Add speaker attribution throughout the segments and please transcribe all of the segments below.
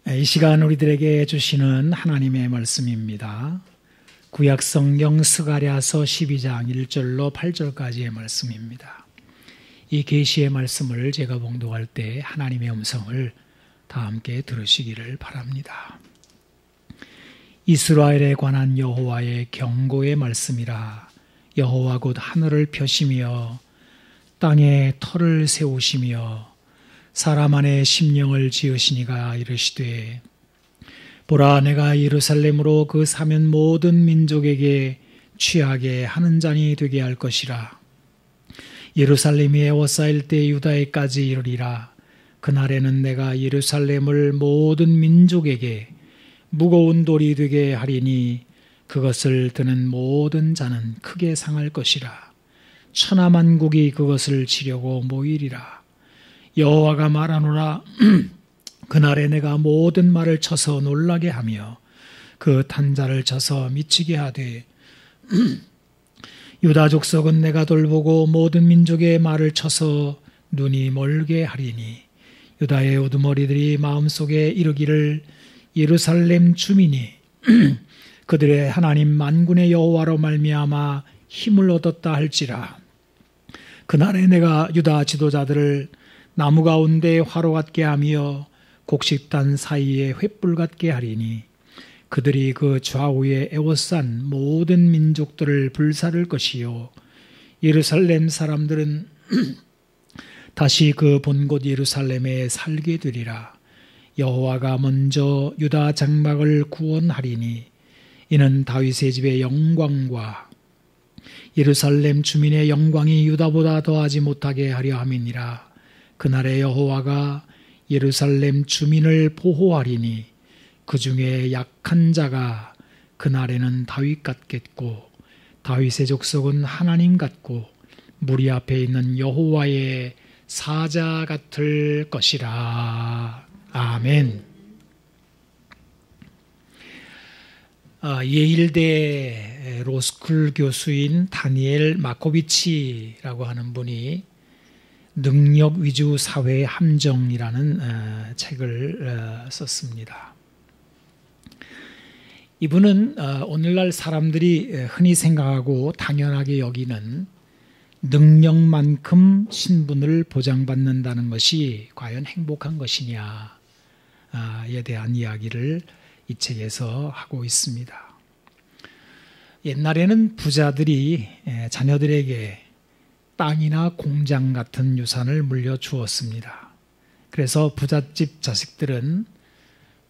Speaker 1: 이 시간 우리들에게 주시는 하나님의 말씀입니다. 구약성경 스가랴서 12장 1절로 8절까지의 말씀입니다. 이 계시의 말씀을 제가 봉독할 때 하나님의 음성을 다 함께 들으시기를 바랍니다. 이스라엘에 관한 여호와의 경고의 말씀이라. 여호와 곧 하늘을 펴시며 땅에 터를 세우시며 사람 안에 심령을 지으시니가 이르시되, 보라, 내가 예루살렘으로 그 사면 모든 민족에게 취하게 하는 잔이 되게 할 것이라. 예루살렘이 에워싸일 때 유다에까지 이르리라. 그날에는 내가 예루살렘을 모든 민족에게 무거운 돌이 되게 하리니 그것을 드는 모든 자는 크게 상할 것이라. 천하만국이 그것을 치려고 모이리라. 여호와가 말하노라. 그날에 내가 모든 말을 쳐서 놀라게 하며 그 탄자를 쳐서 미치게 하되, 유다 족속은 내가 돌보고 모든 민족의 말을 쳐서 눈이 멀게 하리니, 유다의 우두머리들이 마음속에 이르기를 예루살렘 주민이 그들의 하나님 만군의 여호와로 말미암아 힘을 얻었다 할지라. 그날에 내가 유다 지도자들을 나무 가운데 화로 같게 하며 곡식단 사이에 횃불 같게 하리니, 그들이 그 좌우에 에워싼 모든 민족들을 불사를 것이요, 예루살렘 사람들은 다시 그 본곳 예루살렘에 살게 되리라. 여호와가 먼저 유다 장막을 구원하리니, 이는 다윗의 집의 영광과 예루살렘 주민의 영광이 유다보다 더하지 못하게 하려 함이니라. 그날에 여호와가 예루살렘 주민을 보호하리니, 그 중에 약한 자가 그날에는 다윗 같겠고, 다윗의 족속은 하나님 같고, 무리 앞에 있는 여호와의 사자 같을 것이라. 아멘. 예일대 로스쿨 교수인 다니엘 마코비치라고 하는 분이 능력 위주 사회의 함정이라는 책을 썼습니다. 이분은 오늘날 사람들이 흔히 생각하고 당연하게 여기는 능력만큼 신분을 보장받는다는 것이 과연 행복한 것이냐에 대한 이야기를 이 책에서 하고 있습니다. 옛날에는 부자들이 자녀들에게 땅이나 공장 같은 유산을 물려주었습니다. 그래서 부잣집 자식들은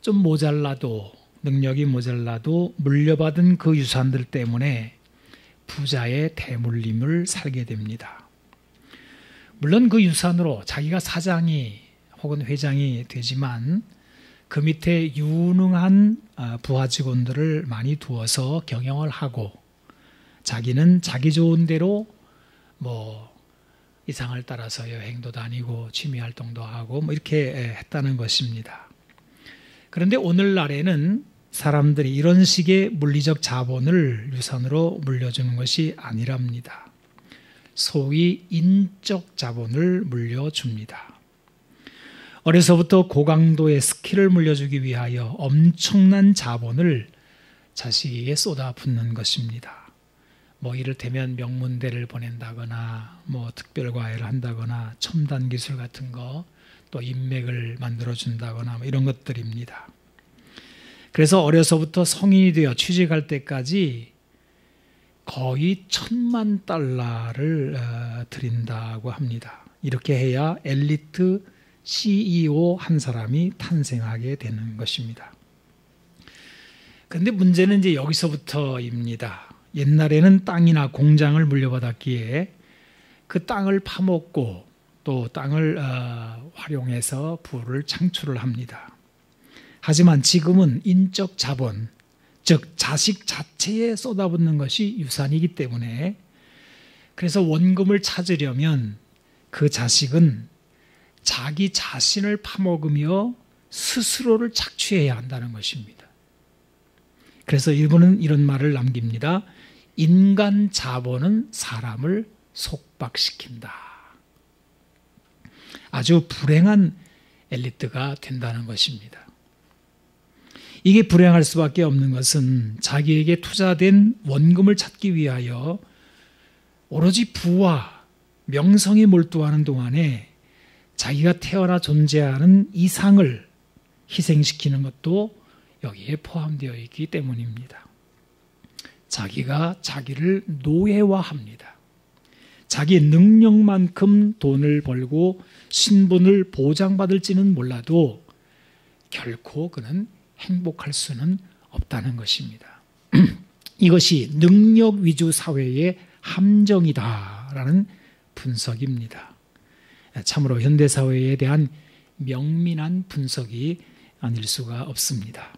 Speaker 1: 좀 모자라도, 능력이 모자라도 물려받은 그 유산들 때문에 부자의 대물림을 살게 됩니다. 물론 그 유산으로 자기가 사장이 혹은 회장이 되지만 그 밑에 유능한 부하 직원들을 많이 두어서 경영을 하고, 자기는 자기 좋은 대로 이상을 따라서 여행도 다니고 취미활동도 하고 이렇게 했다는 것입니다. 그런데 오늘날에는 사람들이 이런 식의 물리적 자본을 유산으로 물려주는 것이 아니랍니다. 소위 인적 자본을 물려줍니다. 어려서부터 고강도의 스킬을 물려주기 위하여 엄청난 자본을 자식에게 쏟아붓는 것입니다. 이를테면 명문대를 보낸다거나 특별과외를 한다거나 첨단 기술 같은 거, 또 인맥을 만들어준다거나 이런 것들입니다. 그래서 어려서부터 성인이 되어 취직할 때까지 거의 $10,000,000를 드린다고 합니다. 이렇게 해야 엘리트 CEO 한 사람이 탄생하게 되는 것입니다. 그런데 문제는 이제 여기서부터입니다. 옛날에는 땅이나 공장을 물려받았기에 그 땅을 파먹고 또 땅을 활용해서 부를 창출을 합니다. 하지만 지금은 인적 자본, 즉 자식 자체에 쏟아붓는 것이 유산이기 때문에, 그래서 원금을 찾으려면 그 자식은 자기 자신을 파먹으며 스스로를 착취해야 한다는 것입니다. 그래서 일본은 이런 말을 남깁니다. 인간 자본은 사람을 속박시킨다. 아주 불행한 엘리트가 된다는 것입니다. 이게 불행할 수밖에 없는 것은 자기에게 투자된 원금을 찾기 위하여 오로지 부와 명성에 몰두하는 동안에 자기가 태어나 존재하는 이상을 희생시키는 것도 여기에 포함되어 있기 때문입니다. 자기가 자기를 노예화합니다. 자기 능력만큼 돈을 벌고 신분을 보장받을지는 몰라도 결코 그는 행복할 수는 없다는 것입니다. 이것이 능력 위주 사회의 함정이다라는 분석입니다. 참으로 현대사회에 대한 명민한 분석이 아닐 수가 없습니다.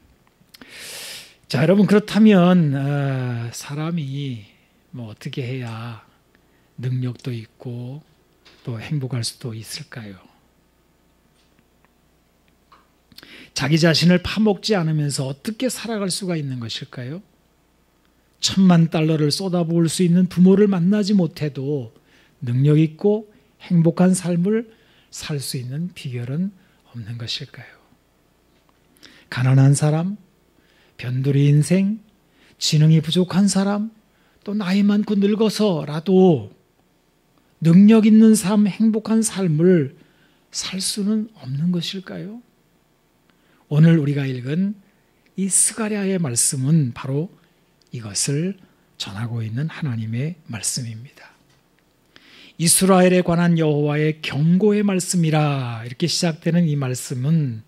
Speaker 1: 자, 여러분, 그렇다면 사람이 어떻게 해야 능력도 있고 또 행복할 수도 있을까요? 자기 자신을 파먹지 않으면서 어떻게 살아갈 수가 있는 것일까요? $10,000,000를 쏟아부을 수 있는 부모를 만나지 못해도 능력 있고 행복한 삶을 살 수 있는 비결은 없는 것일까요? 가난한 사람, 변두리 인생, 지능이 부족한 사람, 또 나이 많고 늙어서라도 능력 있는 삶, 행복한 삶을 살 수는 없는 것일까요? 오늘 우리가 읽은 이 스가랴의 말씀은 바로 이것을 전하고 있는 하나님의 말씀입니다. 이스라엘에 관한 여호와의 경고의 말씀이라 이렇게 시작되는 이 말씀은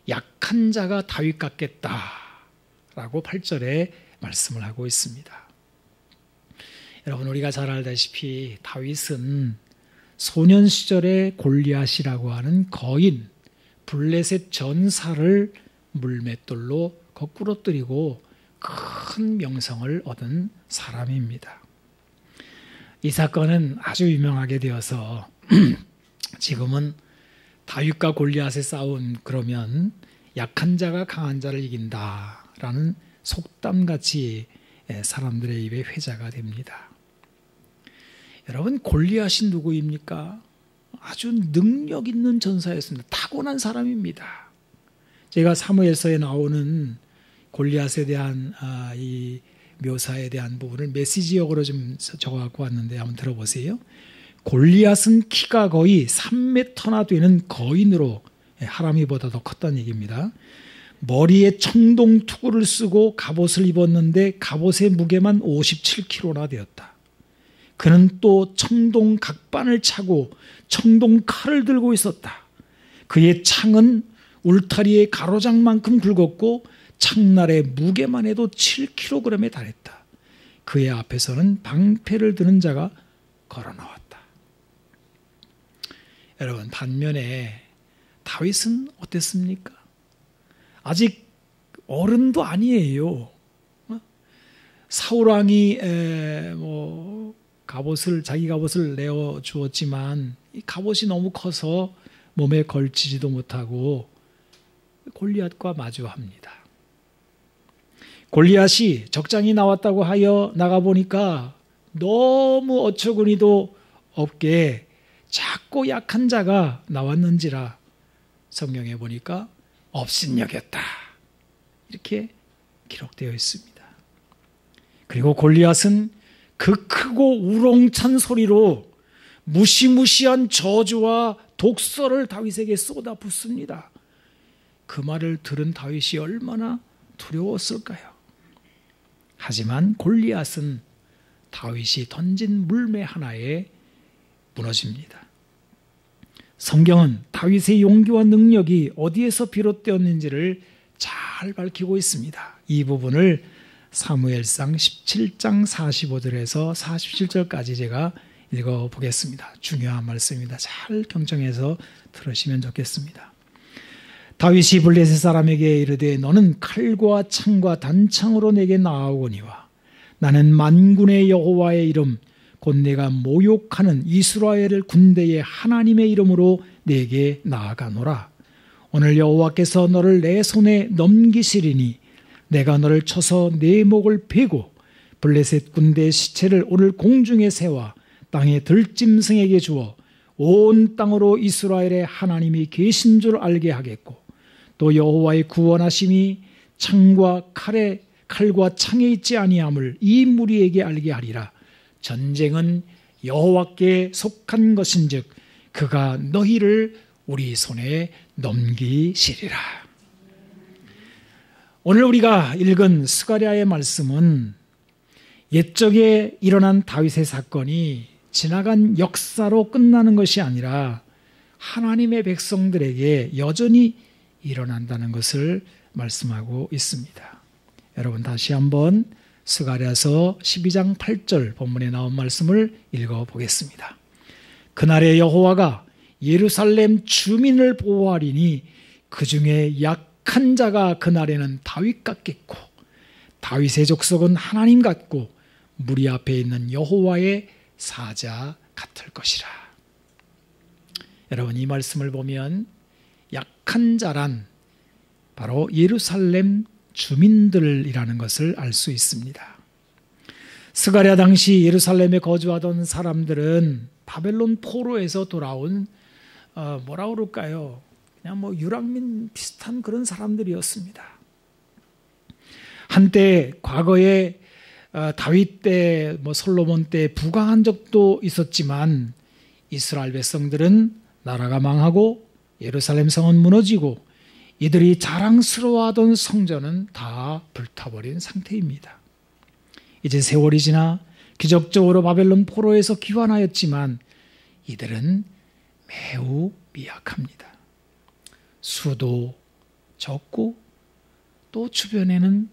Speaker 1: 약한 자가 다윗 같겠다라고 8절에 말씀을 하고 있습니다. 여러분, 우리가 잘 알다시피 다윗은 소년 시절에 골리앗이라고 하는 거인 블레셋 전사를 물맷돌로 거꾸로 때리고 큰 명성을 얻은 사람입니다. 이 사건은 아주 유명하게 되어서 지금은 다윗과 골리앗의 싸움 그러면 약한 자가 강한 자를 이긴다라는 속담같이 사람들의 입에 회자가 됩니다. 여러분, 골리앗이 누구입니까? 아주 능력 있는 전사였습니다. 타고난 사람입니다. 제가 사무엘서에 나오는 골리앗에 대한 이 묘사에 대한 부분을 메시지역으로 좀 적어갖고 왔는데 한번 들어보세요. 골리앗은 키가 거의 3m나 되는 거인으로 하람이보다 더 컸다는 얘기입니다. 머리에 청동 투구를 쓰고 갑옷을 입었는데 갑옷의 무게만 57kg나 되었다. 그는 또 청동 각반을 차고 청동 칼을 들고 있었다. 그의 창은 울타리의 가로장만큼 굵었고 창날의 무게만 해도 7kg에 달했다. 그의 앞에서는 방패를 드는 자가 걸어 나왔다. 여러분, 반면에 다윗은 어땠습니까? 아직 어른도 아니에요. 사울 왕이 자기 갑옷을 내어 주었지만 이 갑옷이 너무 커서 몸에 걸치지도 못하고 골리앗과 마주합니다. 골리앗이 적장이 나왔다고 하여 나가보니까 너무 어처구니도 없게 작고 약한 자가 나왔는지라 성경에 보니까 업신여겼다. 이렇게 기록되어 있습니다. 그리고 골리앗은 그 크고 우렁찬 소리로 무시무시한 저주와 독설을 다윗에게 쏟아붓습니다. 그 말을 들은 다윗이 얼마나 두려웠을까요? 하지만 골리앗은 다윗이 던진 물매 하나에 무너집니다. 성경은 다윗의 용기와 능력이 어디에서 비롯되었는지를 잘 밝히고 있습니다. 이 부분을 사무엘상 17장 45절에서 47절까지 제가 읽어보겠습니다. 중요한 말씀입니다. 잘 경청해서 들으시면 좋겠습니다. 다윗이 블레셋 사람에게 이르되 너는 칼과 창과 단창으로 내게 나아오거니와 나는 만군의 여호와의 이름 곧 내가 모욕하는 이스라엘을 군대의 하나님의 이름으로 내게 나아가노라. 오늘 여호와께서 너를 내 손에 넘기시리니 내가 너를 쳐서 내 목을 베고 블레셋 군대의 시체를 오늘 공중에 세워 땅의 들짐승에게 주어 온 땅으로 이스라엘의 하나님이 계신 줄 알게 하겠고 또 여호와의 구원하심이 창과 칼과 창에 있지 아니함을 이 무리에게 알게 하리라. 전쟁은 여호와께 속한 것인즉 그가 너희를 우리 손에 넘기시리라. 오늘 우리가 읽은 스가랴의 말씀은 옛적에 일어난 다윗의 사건이 지나간 역사로 끝나는 것이 아니라 하나님의 백성들에게 여전히 일어난다는 것을 말씀하고 있습니다. 여러분 다시 한번 스가랴서 12장 8절 본문에 나온 말씀을 읽어보겠습니다. 그날에 여호와가 예루살렘 주민을 보호하리니 그 중에 약한 자가 그날에는 다윗 같겠고 다윗의 족속은 하나님 같고 무리 앞에 있는 여호와의 사자 같을 것이라. 여러분 이 말씀을 보면 약한 자란 바로 예루살렘 주민들이라는 것을 알 수 있습니다. 스가랴 당시 예루살렘에 거주하던 사람들은 바벨론 포로에서 돌아온 뭐라 그럴까요? 그냥 유랑민 비슷한 그런 사람들이었습니다. 한때 과거에 다윗 때 솔로몬 때 부강한 적도 있었지만 이스라엘 백성들은 나라가 망하고 예루살렘 성은 무너지고 이들이 자랑스러워하던 성전은 다 불타버린 상태입니다. 이제 세월이 지나 기적적으로 바벨론 포로에서 귀환하였지만 이들은 매우 미약합니다. 수도 적고 또 주변에는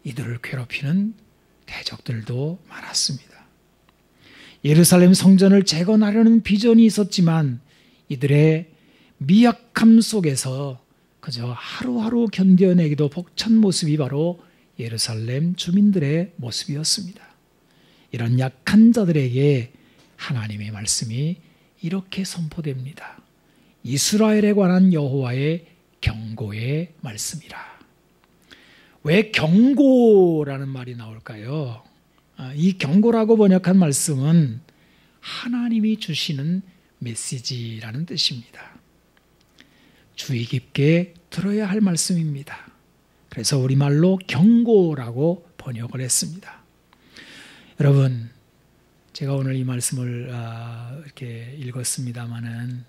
Speaker 1: 이들을 괴롭히는 대적들도 많았습니다. 예루살렘 성전을 재건하려는 비전이 있었지만 이들의 미약함 속에서 그저 하루하루 견뎌내기도 벅찬 모습이 바로 예루살렘 주민들의 모습이었습니다. 이런 약한 자들에게 하나님의 말씀이 이렇게 선포됩니다. 이스라엘에 관한 여호와의 경고의 말씀이라. 왜 경고라는 말이 나올까요? 이 경고라고 번역한 말씀은 하나님이 주시는 메시지라는 뜻입니다. 주의 깊게 들어야 할 말씀입니다. 그래서 우리말로 경고라고 번역을 했습니다. 여러분, 제가 오늘 이 말씀을 이렇게 읽었습니다마는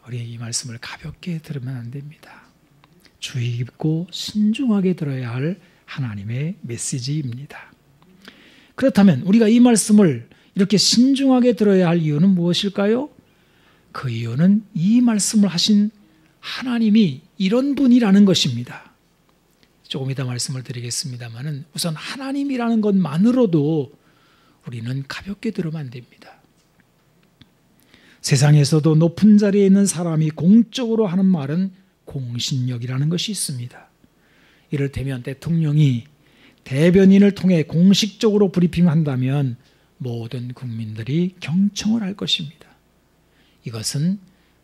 Speaker 1: 우리 이 말씀을 가볍게 들으면 안 됩니다. 주의 깊고 신중하게 들어야 할 하나님의 메시지입니다. 그렇다면 우리가 이 말씀을 이렇게 신중하게 들어야 할 이유는 무엇일까요? 그 이유는 이 말씀을 하신 하나님이 이런 분이라는 것입니다. 조금 이따 말씀을 드리겠습니다만 우선 하나님이라는 것만으로도 우리는 가볍게 들으면 안 됩니다. 세상에서도 높은 자리에 있는 사람이 공적으로 하는 말은 공신력이라는 것이 있습니다. 이를테면 대통령이 대변인을 통해 공식적으로 브리핑한다면 모든 국민들이 경청을 할 것입니다. 이것은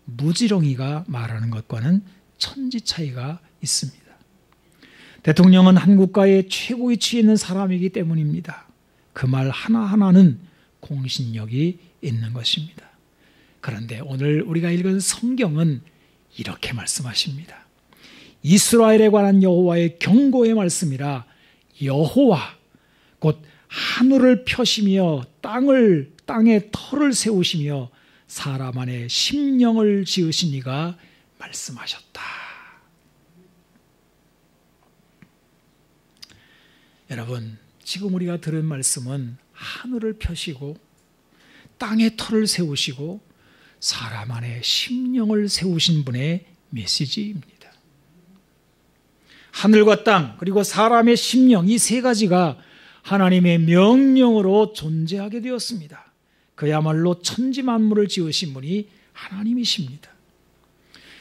Speaker 1: 무지렁이가 말하는 것과는 천지 차이가 있습니다. 대통령은 한 국가의 최고 위치에 있는 사람이기 때문입니다. 그 말 하나하나는 공신력이 있는 것입니다. 그런데 오늘 우리가 읽은 성경은 이렇게 말씀하십니다. 이스라엘에 관한 여호와의 경고의 말씀이라. 여호와 곧 하늘을 펴시며 땅에 터를 세우시며 사람 안에 심령을 지으신 이가 말씀하셨다. 여러분, 지금 우리가 들은 말씀은 하늘을 펴시고 땅에 터를 세우시고 사람 안에 심령을 세우신 분의 메시지입니다. 하늘과 땅 그리고 사람의 심령, 이 세 가지가 하나님의 명령으로 존재하게 되었습니다. 그야말로 천지 만물을 지으신 분이 하나님이십니다.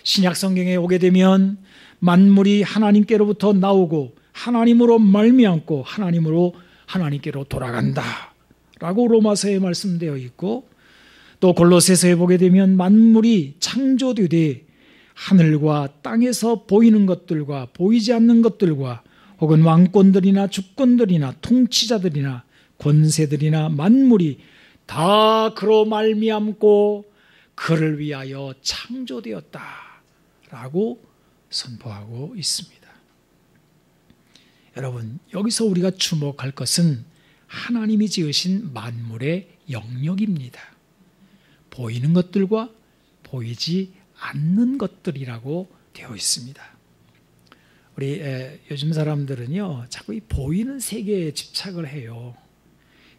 Speaker 1: 신약 성경에 오게 되면 만물이 하나님께로부터 나오고 하나님으로 말미암고 하나님께로 돌아간다 라고 로마서에 말씀되어 있고, 또 골로새서에 보게 되면 만물이 창조되되 하늘과 땅에서 보이는 것들과 보이지 않는 것들과 혹은 왕권들이나 주권들이나 통치자들이나 권세들이나 만물이 다 그로 말미암고 그를 위하여 창조되었다라고 선포하고 있습니다. 여러분, 여기서 우리가 주목할 것은 하나님이 지으신 만물의 영역입니다. 보이는 것들과 보이지 않는 것들이라고 되어 있습니다. 우리 요즘 사람들은요, 자꾸 이 보이는 세계에 집착을 해요.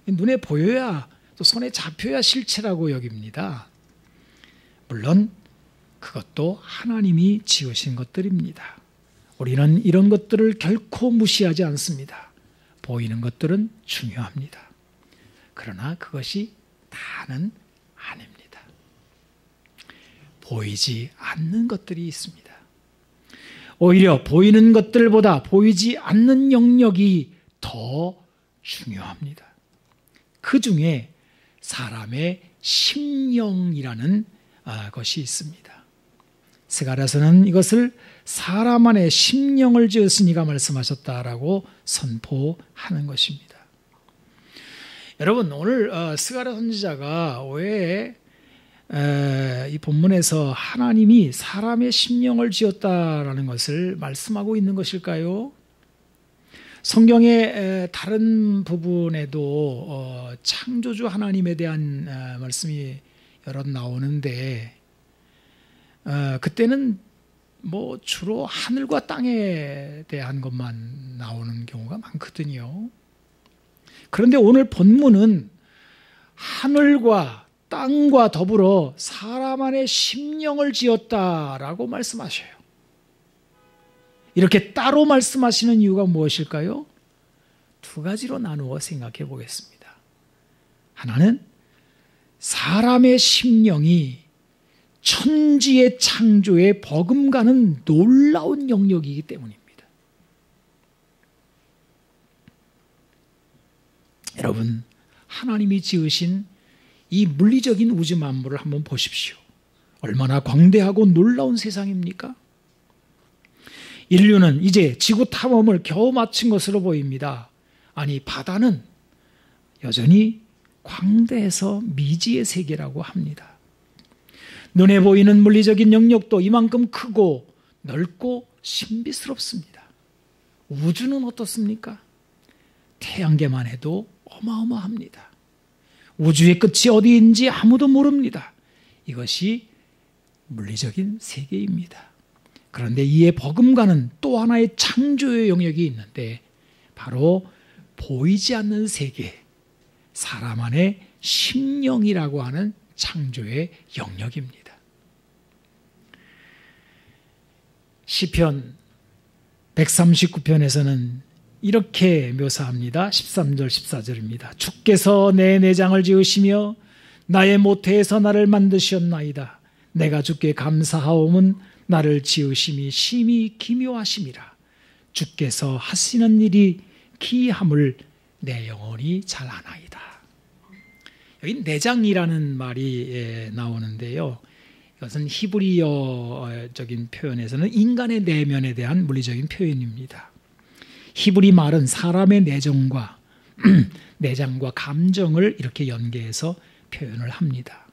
Speaker 1: 눈에 보여야, 또 손에 잡혀야 실체라고 여깁니다. 물론 그것도 하나님이 지으신 것들입니다. 우리는 이런 것들을 결코 무시하지 않습니다. 보이는 것들은 중요합니다. 그러나 그것이 다는 아닙니다. 보이지 않는 것들이 있습니다. 오히려 보이는 것들보다 보이지 않는 영역이 더 중요합니다. 그 중에 사람의 심령이라는 것이 있습니다. 스가랴서는 이것을 사람 안에 심령을 지었으니가 말씀하셨다라고 선포하는 것입니다. 여러분, 오늘 스가랴 선지자가 왜 이 본문에서 하나님이 사람의 심령을 지었다라는 것을 말씀하고 있는 것일까요? 성경의 다른 부분에도 창조주 하나님에 대한 말씀이 여러 나오는데 그때는 뭐 주로 하늘과 땅에 대한 것만 나오는 경우가 많거든요. 그런데 오늘 본문은 하늘과 땅과 더불어 사람 안에 심령을 지었다라고 말씀하셔요. 이렇게 따로 말씀하시는 이유가 무엇일까요? 두 가지로 나누어 생각해 보겠습니다. 하나는 사람의 심령이 천지의 창조에 버금가는 놀라운 영역이기 때문입니다. 여러분, 하나님이 지으신 이 물리적인 우주 만물을 한번 보십시오. 얼마나 광대하고 놀라운 세상입니까? 인류는 이제 지구 탐험을 겨우 마친 것으로 보입니다. 아니, 바다는 여전히 광대해서 미지의 세계라고 합니다. 눈에 보이는 물리적인 영역도 이만큼 크고 넓고 신비스럽습니다. 우주는 어떻습니까? 태양계만 해도 어마어마합니다. 우주의 끝이 어디인지 아무도 모릅니다. 이것이 물리적인 세계입니다. 그런데 이에 버금가는 또 하나의 창조의 영역이 있는데 바로 보이지 않는 세계, 사람 안의 심령이라고 하는 창조의 영역입니다. 시편 139편에서는 이렇게 묘사합니다. 13절 14절입니다. 주께서 내 내장을 지으시며 나의 모태에서 나를 만드셨나이다. 내가 주께 감사하옴은 나를 지으심이 심히 기묘하심이라. 주께서 하시는 일이 기이함을 내 영혼이 잘 아나이다. 여기 내장이라는 말이 나오는데요. 이것은 히브리어적인 표현에서는 인간의 내면에 대한 물리적인 표현입니다. 히브리 말은 사람의 내정과 내장과 감정을 이렇게 연계해서 표현을 합니다.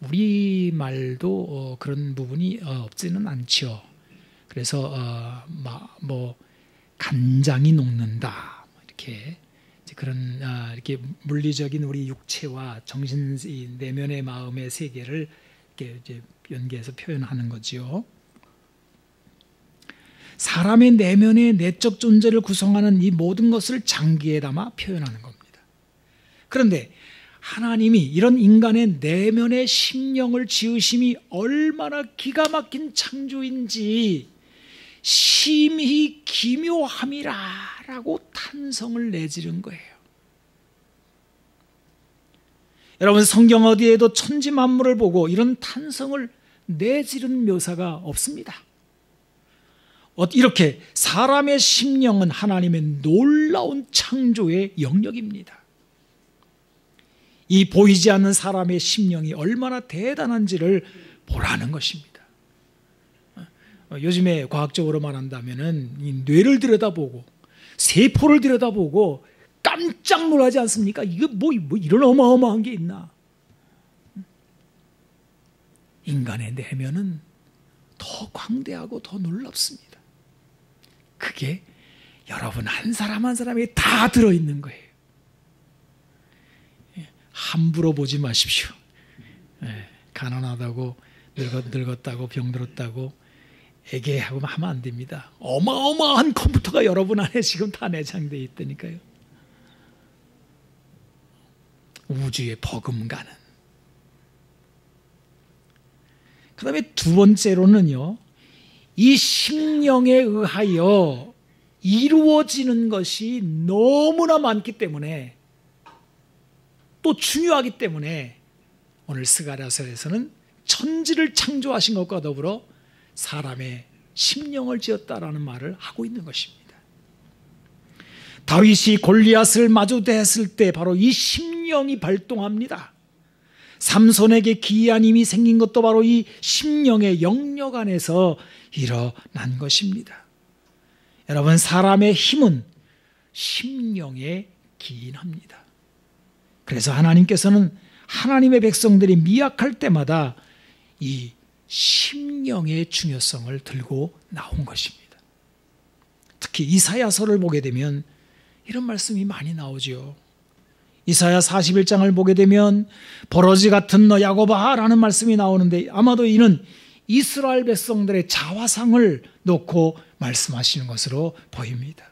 Speaker 1: 우리 말도 그런 부분이 없지는 않죠. 그래서 뭐 간장이 녹는다 이렇게 그런 이렇게 물리적인 우리 육체와 정신 내면의 마음의 세계를 이렇게 이제 연계해서 표현하는 거지요. 사람의 내면의 내적 존재를 구성하는 이 모든 것을 장기에 담아 표현하는 겁니다. 그런데 하나님이 이런 인간의 내면의 심령을 지으심이 얼마나 기가 막힌 창조인지 심히 기묘함이라라고 탄성을 내지른 거예요. 여러분, 성경 어디에도 천지 만물을 보고 이런 탄성을 내지른 묘사가 없습니다. 이렇게 사람의 심령은 하나님의 놀라운 창조의 영역입니다. 이 보이지 않는 사람의 심령이 얼마나 대단한지를 보라는 것입니다. 요즘에 과학적으로 말한다면은 이 뇌를 들여다보고 세포를 들여다보고 깜짝 놀라지 않습니까? 이거 뭐 이런 어마어마한 게 있나? 인간의 내면은 더 광대하고 더 놀랍습니다. 그게 여러분 한 사람 한 사람에게 다 들어있는 거예요. 함부로 보지 마십시오. 가난하다고 늙었다고 병들었다고 애게하고 하면 안 됩니다. 어마어마한 컴퓨터가 여러분 안에 지금 다 내장되어 있다니까요. 우주에 버금가는. 그 다음에 두 번째로는요, 이 심령에 의하여 이루어지는 것이 너무나 많기 때문에, 또 중요하기 때문에 오늘 스가랴서에서는 천지를 창조하신 것과 더불어 사람의 심령을 지었다라는 말을 하고 있는 것입니다. 다윗이 골리앗을 마주대했을 때 바로 이 심령이 발동합니다. 삼손에게 기이한 힘이 생긴 것도 바로 이 심령의 영역 안에서 일어난 것입니다. 여러분, 사람의 힘은 심령에 기인합니다. 그래서 하나님께서는 하나님의 백성들이 미약할 때마다 이 심령의 중요성을 들고 나온 것입니다. 특히 이사야서를 보게 되면 이런 말씀이 많이 나오죠. 이사야 41장을 보게 되면 버러지 같은 너 야곱아 라는 말씀이 나오는데, 아마도 이는 이스라엘 백성들의 자화상을 놓고 말씀하시는 것으로 보입니다.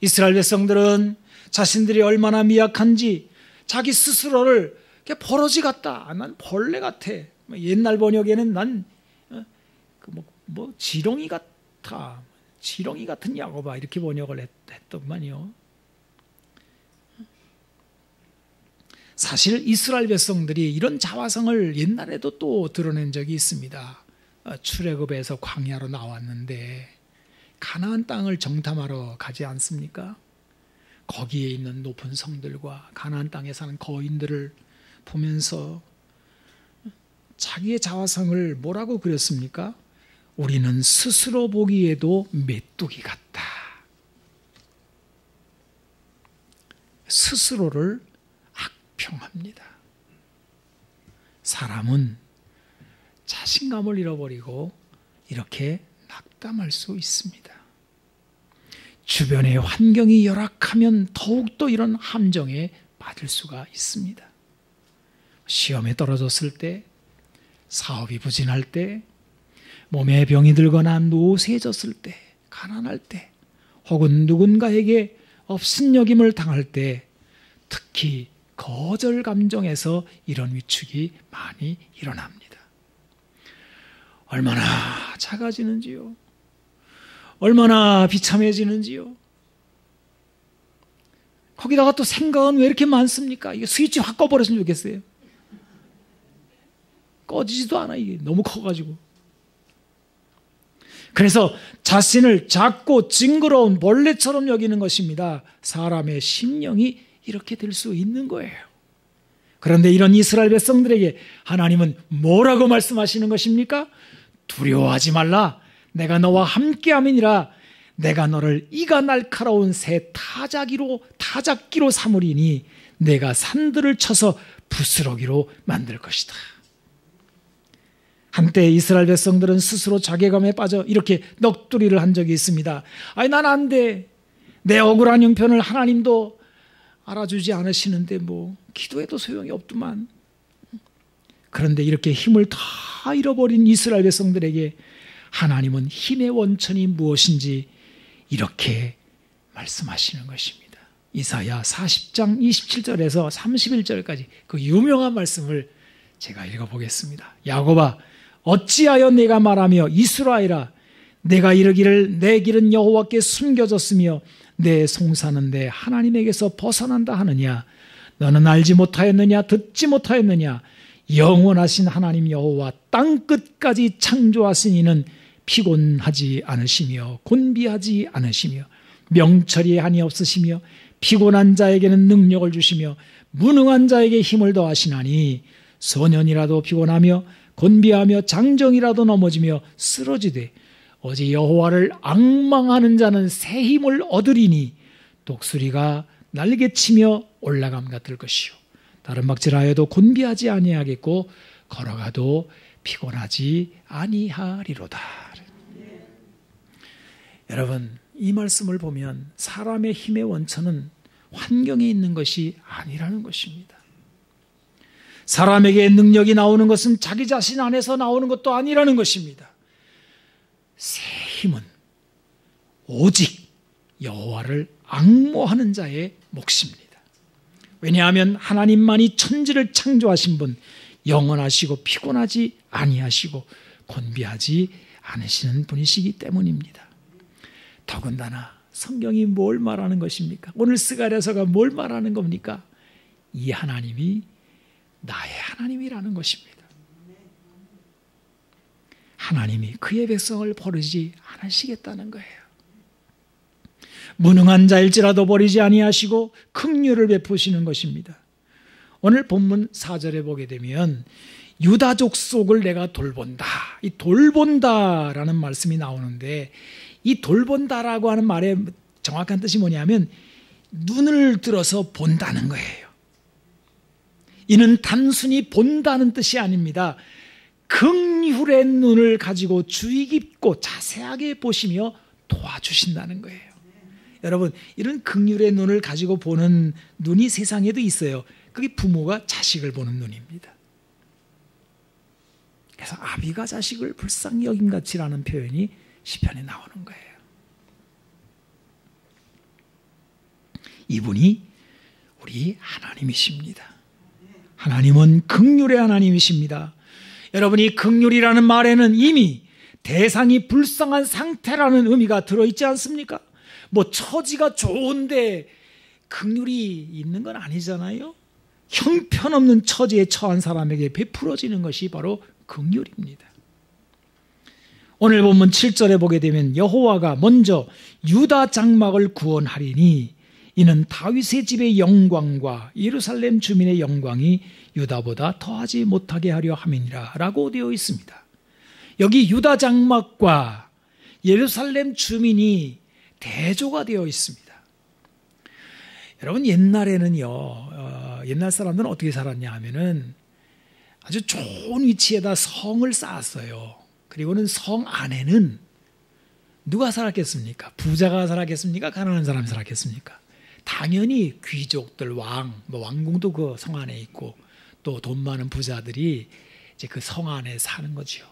Speaker 1: 이스라엘 백성들은 자신들이 얼마나 미약한지 자기 스스로를 버러지 같다, 난 벌레 같아, 옛날 번역에는 난 지렁이 같아, 지렁이 같은 야곱아, 이렇게 번역을 했더만요. 사실 이스라엘 백성들이 이런 자화상을 옛날에도 또 드러낸 적이 있습니다. 출애굽에서 광야로 나왔는데 가나안 땅을 정탐하러 가지 않습니까? 거기에 있는 높은 성들과 가나안 땅에 사는 거인들을 보면서 자기의 자화상을 뭐라고 그렸습니까? 우리는 스스로 보기에도 메뚜기 같다. 스스로를 악평합니다. 사람은 자신감을 잃어버리고 이렇게 낙담할 수 있습니다. 주변의 환경이 열악하면 더욱더 이런 함정에 빠질 수가 있습니다. 시험에 떨어졌을 때, 사업이 부진할 때, 몸에 병이 들거나 노쇠해졌을 때, 가난할 때, 혹은 누군가에게 업신여김을 당할 때, 특히 거절 감정에서 이런 위축이 많이 일어납니다. 얼마나 작아지는지요, 얼마나 비참해지는지요. 거기다가 또 생각은 왜 이렇게 많습니까? 이게 스위치 확 꺼버렸으면 좋겠어요. 꺼지지도 않아, 이게 너무 커가지고. 그래서 자신을 작고 징그러운 벌레처럼 여기는 것입니다. 사람의 심령이 이렇게 될 수 있는 거예요. 그런데 이런 이스라엘 백성들에게 하나님은 뭐라고 말씀하시는 것입니까? 두려워하지 말라. 내가 너와 함께함이니라. 내가 너를 이가 날카로운 새 타작기로 삼으리니 내가 산들을 쳐서 부스러기로 만들 것이다. 한때 이스라엘 백성들은 스스로 자괴감에 빠져 이렇게 넋두리를 한 적이 있습니다. 아니, 난 안 돼. 내 억울한 형편을 하나님도 알아주지 않으시는데 뭐 기도해도 소용이 없더만. 그런데 이렇게 힘을 다 잃어버린 이스라엘 백성들에게 하나님은 힘의 원천이 무엇인지 이렇게 말씀하시는 것입니다. 이사야 40장 27절에서 31절까지 그 유명한 말씀을 제가 읽어보겠습니다. 야곱아, 어찌하여 내가 말하며 이스라엘아, 내가 이르기를 내 길은 여호와께 숨겨졌으며 내 송사는 내 하나님에게서 벗어난다 하느냐? 너는 알지 못하였느냐? 듣지 못하였느냐? 영원하신 하나님 여호와 땅끝까지 창조하신 이는 피곤하지 않으시며 곤비하지 않으시며 명철이 한이 없으시며 피곤한 자에게는 능력을 주시며 무능한 자에게 힘을 더하시나니 소년이라도 피곤하며 곤비하며 장정이라도 넘어지며 쓰러지되 오직 여호와를 앙망하는 자는 새 힘을 얻으리니 독수리가 날개치며 올라감 같을 것이요 다른 박질하여도 곤비하지 아니하겠고 걸어가도 피곤하지 아니하리로다. 여러분, 이 말씀을 보면 사람의 힘의 원천은 환경에 있는 것이 아니라는 것입니다. 사람에게 능력이 나오는 것은 자기 자신 안에서 나오는 것도 아니라는 것입니다. 새 힘은 오직 여호와를 앙모하는 자의 몫입니다. 왜냐하면 하나님만이 천지를 창조하신 분, 영원하시고 피곤하지 아니하시고 곤비하지 않으시는 분이시기 때문입니다. 더군다나 성경이 뭘 말하는 것입니까? 오늘 스가랴서가 뭘 말하는 겁니까? 이 하나님이 나의 하나님이라는 것입니다. 하나님이 그의 백성을 버리지 않으시겠다는 거예요. 무능한 자일지라도 버리지 아니하시고 긍휼을 베푸시는 것입니다. 오늘 본문 4절에 보게 되면 유다 족속을 내가 돌본다. 이 돌본다라는 말씀이 나오는데, 이 돌본다라고 하는 말의 정확한 뜻이 뭐냐면 눈을 들어서 본다는 거예요. 이는 단순히 본다는 뜻이 아닙니다. 긍휼의 눈을 가지고 주의 깊고 자세하게 보시며 도와주신다는 거예요. 여러분, 이런 긍휼의 눈을 가지고 보는 눈이 세상에도 있어요. 그게 부모가 자식을 보는 눈입니다. 그래서 아비가 자식을 불쌍히 여김같이라는 표현이 시편에 나오는 거예요. 이분이 우리 하나님이십니다. 하나님은 긍휼의 하나님이십니다. 여러분이 긍휼이라는 말에는 이미 대상이 불쌍한 상태라는 의미가 들어있지 않습니까? 뭐 처지가 좋은데 긍휼이 있는 건 아니잖아요. 형편없는 처지에 처한 사람에게 베풀어지는 것이 바로 긍휼입니다. 오늘 본문 7절에 보게 되면 여호와가 먼저 유다 장막을 구원하리니 이는 다윗의 집의 영광과 예루살렘 주민의 영광이 유다보다 더하지 못하게 하려 함이니라 라고 되어 있습니다. 여기 유다 장막과 예루살렘 주민이 대조가 되어 있습니다. 여러분, 옛날에는요, 옛날 사람들은 어떻게 살았냐 하면은 아주 좋은 위치에다 성을 쌓았어요. 그리고는 성 안에는 누가 살았겠습니까? 부자가 살았겠습니까? 가난한 사람이 살았겠습니까? 당연히 귀족들, 왕궁도 그 성 안에 있고 또 돈 많은 부자들이 이제 그 성 안에 사는 거죠.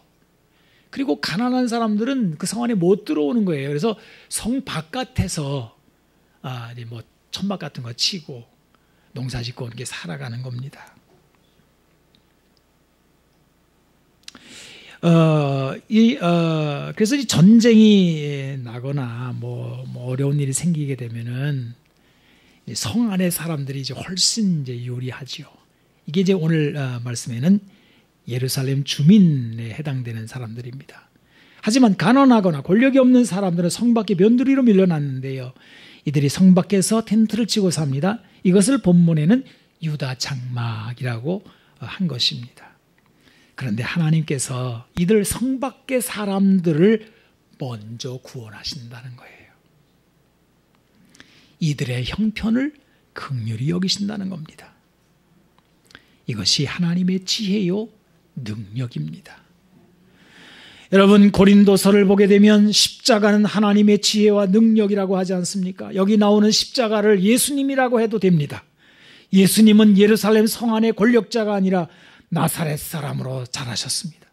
Speaker 1: 그리고 가난한 사람들은 그 성 안에 못 들어오는 거예요. 그래서 성 바깥에서 이제 뭐 천막 같은 거 치고 농사 짓고 이렇게 살아가는 겁니다. 그래서 이 전쟁이 나거나 뭐 어려운 일이 생기게 되면은 성 안의 사람들이 이제 훨씬 이제 유리하지요. 이게 이제 오늘 말씀에는 예루살렘 주민에 해당되는 사람들입니다. 하지만 가난하거나 권력이 없는 사람들은 성 밖에 면두리로 밀려났는데요. 이들이 성 밖에서 텐트를 치고 삽니다. 이것을 본문에는 유다 장막이라고 한 것입니다. 그런데 하나님께서 이들 성 밖의 사람들을 먼저 구원하신다는 거예요. 이들의 형편을 긍휼히 여기신다는 겁니다. 이것이 하나님의 지혜요 능력입니다. 여러분, 고린도서를 보게 되면 십자가는 하나님의 지혜와 능력이라고 하지 않습니까? 여기 나오는 십자가를 예수님이라고 해도 됩니다. 예수님은 예루살렘 성 안의 권력자가 아니라 나사렛 사람으로 자라셨습니다.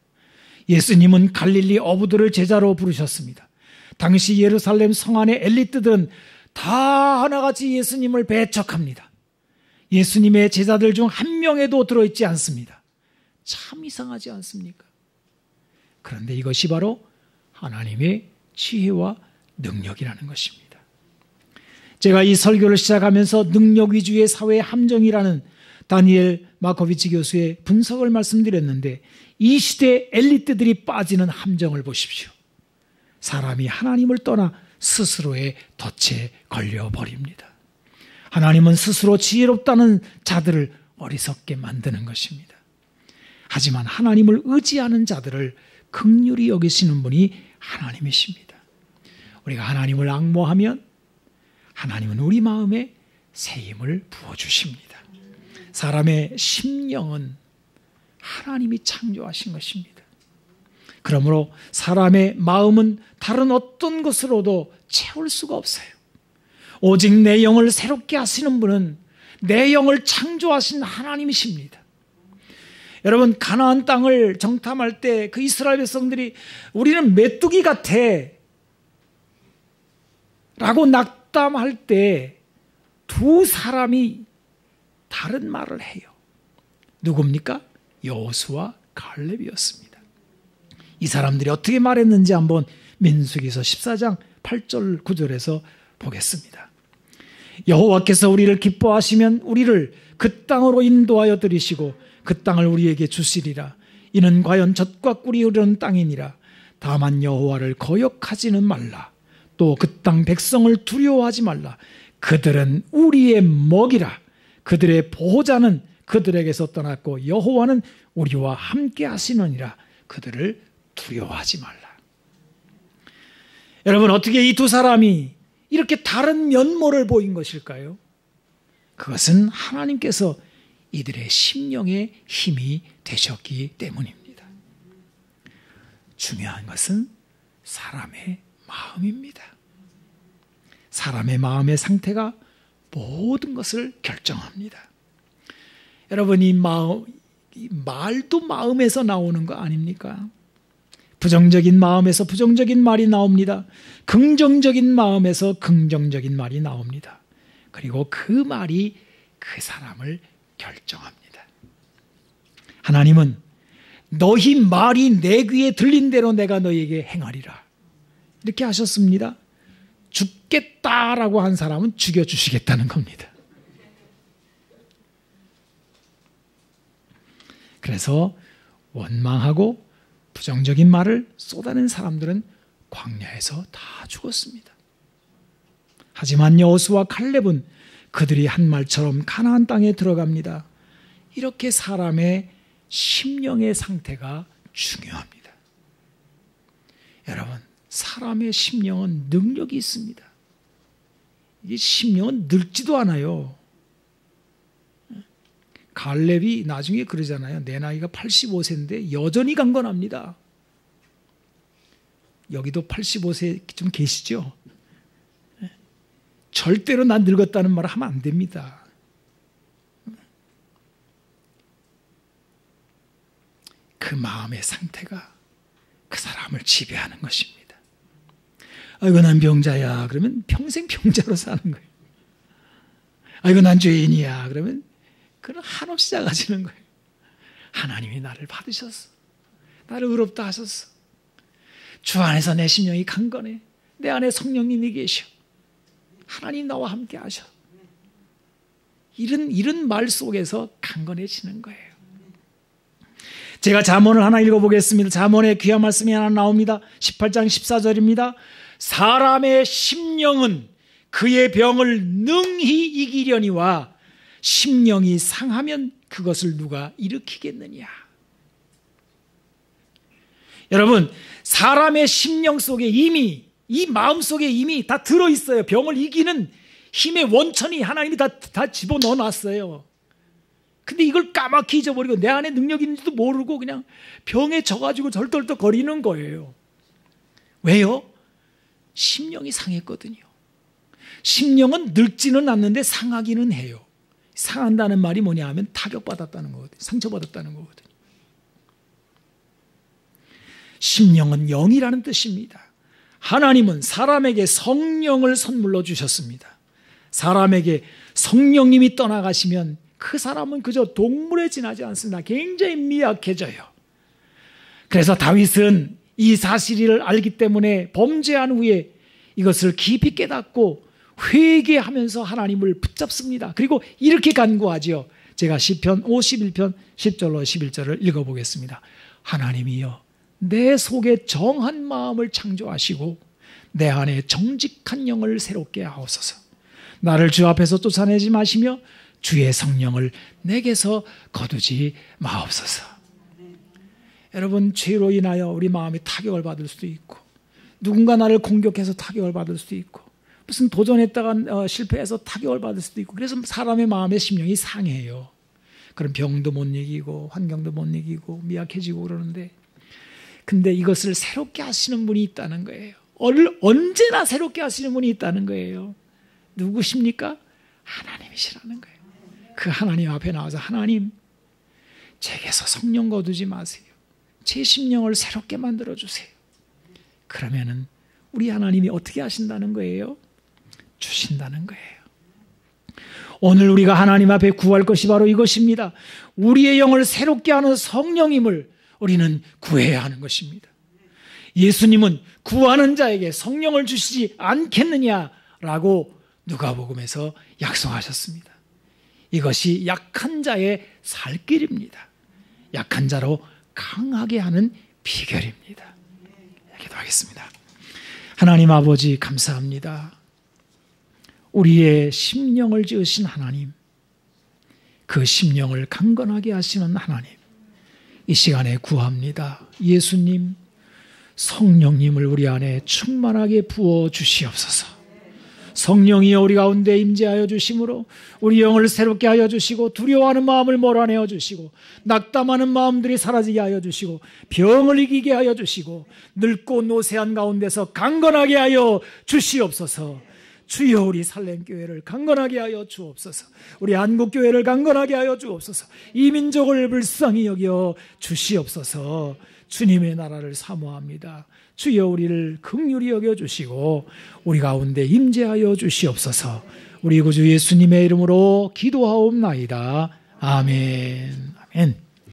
Speaker 1: 예수님은 갈릴리 어부들을 제자로 부르셨습니다. 당시 예루살렘 성 안의 엘리트들은 다 하나같이 예수님을 배척합니다. 예수님의 제자들 중 한 명에도 들어있지 않습니다. 참 이상하지 않습니까? 그런데 이것이 바로 하나님의 지혜와 능력이라는 것입니다. 제가 이 설교를 시작하면서 능력 위주의 사회의 함정이라는 다니엘 마코비치 교수의 분석을 말씀드렸는데, 이 시대 엘리트들이 빠지는 함정을 보십시오. 사람이 하나님을 떠나 스스로의 덫에 걸려버립니다. 하나님은 스스로 지혜롭다는 자들을 어리석게 만드는 것입니다. 하지만 하나님을 의지하는 자들을 긍휼히 여기시는 분이 하나님이십니다. 우리가 하나님을 앙모하면 하나님은 우리 마음에 새 힘을 부어주십니다. 사람의 심령은 하나님이 창조하신 것입니다. 그러므로 사람의 마음은 다른 어떤 것으로도 채울 수가 없어요. 오직 내 영을 새롭게 하시는 분은 내 영을 창조하신 하나님이십니다. 여러분, 가나안 땅을 정탐할 때 그 이스라엘 백성들이 우리는 메뚜기 같아 라고 낙담할 때 두 사람이 다른 말을 해요. 누굽니까? 여호수아와 갈렙이었습니다. 이 사람들이 어떻게 말했는지 한번 민수기서 14장 8절 9절에서 보겠습니다. 여호와께서 우리를 기뻐하시면 우리를 그 땅으로 인도하여 들이시고 그 땅을 우리에게 주시리라. 이는 과연 젖과 꿀이 흐르는 땅이니라. 다만 여호와를 거역하지는 말라. 또 그 땅 백성을 두려워하지 말라. 그들은 우리의 먹이라. 그들의 보호자는 그들에게서 떠났고 여호와는 우리와 함께 하시느니라. 그들을 두려워하지 말라. 여러분, 어떻게 이 두 사람이 이렇게 다른 면모를 보인 것일까요? 그것은 하나님께서 이들의 심령의 힘이 되셨기 때문입니다. 중요한 것은 사람의 마음입니다. 사람의 마음의 상태가 모든 것을 결정합니다. 여러분, 이 말도 마음에서 나오는 거 아닙니까? 부정적인 마음에서 부정적인 말이 나옵니다. 긍정적인 마음에서 긍정적인 말이 나옵니다. 그리고 그 말이 그 사람을 결정합니다. 하나님은 너희 말이 내 귀에 들린 대로 내가 너희에게 행하리라. 이렇게 하셨습니다. 죽겠다라고 한 사람은 죽여주시겠다는 겁니다. 그래서 원망하고 부정적인 말을 쏟아낸 사람들은 광야에서 다 죽었습니다. 하지만 여호수아와 갈렙은 그들이 한 말처럼 가나안 땅에 들어갑니다. 이렇게 사람의 심령의 상태가 중요합니다. 여러분, 사람의 심령은 능력이 있습니다. 이 심령은 늙지도 않아요. 갈렙이 나중에 그러잖아요. 내 나이가 85세인데 여전히 강건합니다. 여기도 85세 좀 계시죠? 절대로 난 늙었다는 말을 하면 안 됩니다. 그 마음의 상태가 그 사람을 지배하는 것입니다. 아이고, 난 병자야. 그러면 평생 병자로 사는 거예요. 아이고, 난 죄인이야. 그러면 그는 한없이 작아지는 거예요. 하나님이 나를 받으셨어. 나를 의롭다 하셨어. 주 안에서 내 심령이 강건해. 내 안에 성령님이 계셔. 하나님 나와 함께 하셔. 이런 말 속에서 강건해지는 거예요. 제가 잠언을 하나 읽어보겠습니다. 잠언에 귀한 말씀이 하나 나옵니다. 18장 14절입니다. 사람의 심령은 그의 병을 능히 이기려니와 심령이 상하면 그것을 누가 일으키겠느냐. 여러분, 사람의 심령 속에 이미, 이 마음 속에 이미 다 들어있어요. 병을 이기는 힘의 원천이 하나님이 다 집어넣어 놨어요. 근데 이걸 까맣게 잊어버리고 내 안에 능력이 있는지도 모르고 그냥 병에 져가지고 절떨떨 거리는 거예요. 왜요? 심령이 상했거든요. 심령은 늙지는 않는데 상하기는 해요. 상한다는 말이 뭐냐 하면 타격받았다는 거거든요. 상처받았다는 거거든요. 심령은 영이라는 뜻입니다. 하나님은 사람에게 성령을 선물로 주셨습니다. 사람에게 성령님이 떠나가시면 그 사람은 그저 동물에 지나지 않습니다. 굉장히 미약해져요. 그래서 다윗은 이 사실을 알기 때문에 범죄한 후에 이것을 깊이 깨닫고 회개하면서 하나님을 붙잡습니다. 그리고 이렇게 간구하지요. 제가 시편 51편 10절로 11절을 읽어보겠습니다. 하나님이여, 내 속에 정한 마음을 창조하시고 내 안에 정직한 영을 새롭게 하옵소서. 나를 주 앞에서 쫓아내지 마시며 주의 성령을 내게서 거두지 마옵소서. 여러분, 죄로 인하여 우리 마음이 타격을 받을 수도 있고, 누군가 나를 공격해서 타격을 받을 수도 있고, 무슨 도전했다가 실패해서 타격을 받을 수도 있고, 그래서 사람의 마음의 심령이 상해요. 그럼 병도 못 이기고 환경도 못 이기고 미약해지고 그러는데, 근데 이것을 새롭게 하시는 분이 있다는 거예요. 언제나 새롭게 하시는 분이 있다는 거예요. 누구십니까? 하나님이시라는 거예요. 그 하나님 앞에 나와서 하나님, 제게서 성령 거두지 마세요. 제 심령을 새롭게 만들어 주세요. 그러면은 우리 하나님이 어떻게 하신다는 거예요? 주신다는 거예요. 오늘 우리가 하나님 앞에 구할 것이 바로 이것입니다. 우리의 영을 새롭게 하는 성령임을 우리는 구해야 하는 것입니다. 예수님은 구하는 자에게 성령을 주시지 않겠느냐라고 누가복음에서 약속하셨습니다. 이것이 약한 자의 살 길입니다. 약한 자로 강하게 하는 비결입니다. 기도하겠습니다. 하나님 아버지 감사합니다. 우리의 심령을 지으신 하나님, 그 심령을 강건하게 하시는 하나님, 이 시간에 구합니다. 예수님, 성령님을 우리 안에 충만하게 부어 주시옵소서. 성령이여 우리 가운데 임재하여 주심으로 우리 영을 새롭게 하여 주시고 두려워하는 마음을 몰아내어 주시고 낙담하는 마음들이 사라지게 하여 주시고 병을 이기게 하여 주시고 늙고 노쇠한 가운데서 강건하게 하여 주시옵소서. 주여 우리 살렘교회를 강건하게 하여 주옵소서. 우리 한국교회를 강건하게 하여 주옵소서. 이 민족을 불쌍히 여겨 주시옵소서. 주님의 나라를 사모합니다. 주여 우리를 긍휼히 여겨주시고 우리 가운데 임재하여 주시옵소서. 우리 구주 예수님의 이름으로 기도하옵나이다. 아멘. 아멘.